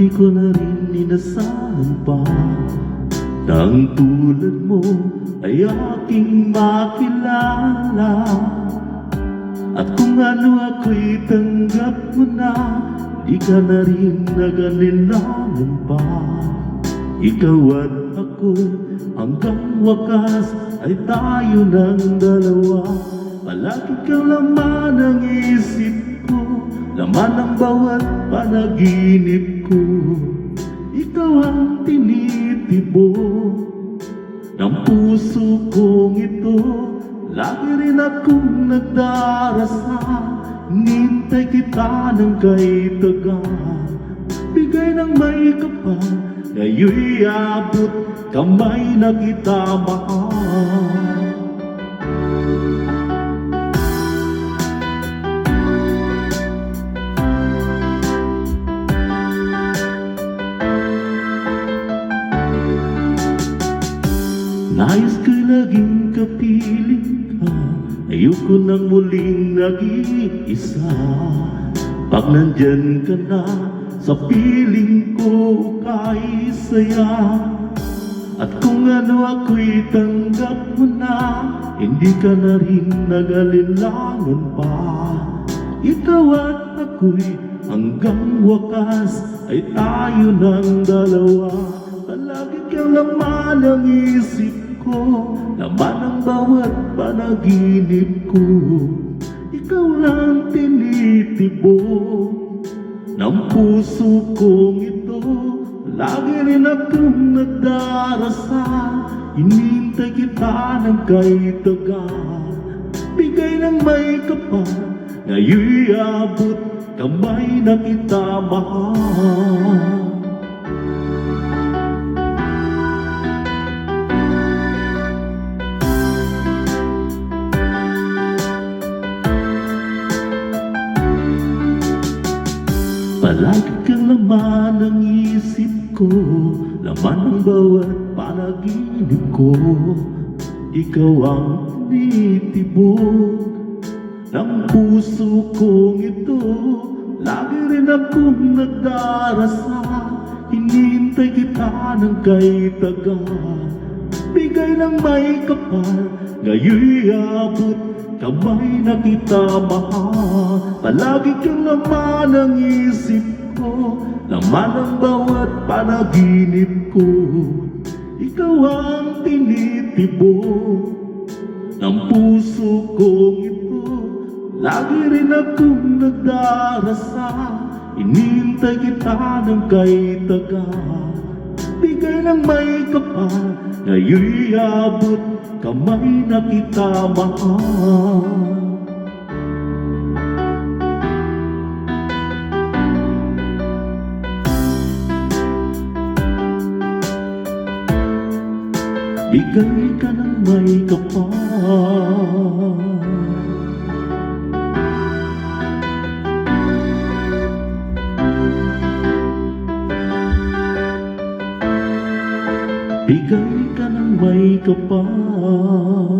di ko na rin inasahan pa nang tulad mo ay aking makilala. At kung ano ako'y tanggap mo na, di ka na rin nag-alilangan pa. Ikaw at ako hanggang wakas ay tayo ng dalawa. Palagi kang laman ng isip ko, laman ng bawat panaginip ko. Ikaw ang tinitibok ng puso kong ito. Lagi rin akong nagdarasal, hinintay kita ng kay tagal. Bigay ng may kapal, ngayon'y abot kamay na kita mahal. Nais ko'y laging kapiling ka, ayoko nang muling nag-iisa. Pag nandyan ka na, sa piling ko kay saya. At kung ano ako'y tanggap mo na, hindi ka na rin nag-alilangan pa. Ikaw at ako'y hanggang wakas ay tayo ng dalawa. Palagi kang laman ng isip ko, laman ng bawat panaginip ko. Ikaw lang tinitibok ng puso kong ito. Lagi rin akong nagdarasal, hinintay kita ng kay tagal. Bigay ng may kapal, ngayon'y abot kamay na kita mahal. Palagi kang laman ng isip ko, laman ng bawat panaginip ko. Ikaw ang tinitibok ng puso kong ito. Lagi rin akong nagdarasal, hinintay kita ng kay tagal. Bigay ng may kapal, ngayon'y abot kamay na kita mahal. Palagi kang laman ng isip ko, laman ng bawat panaginip ko. Ikaw ang tinitibok ng puso kong ito. Lagi rin akong nagdarasal, hinintay kita ng kay tagal. Bigay ng may kapal, ngayon'y abot kamay na kita mahal. Bigay ka ng may kapal, bigay ka ng may kapal.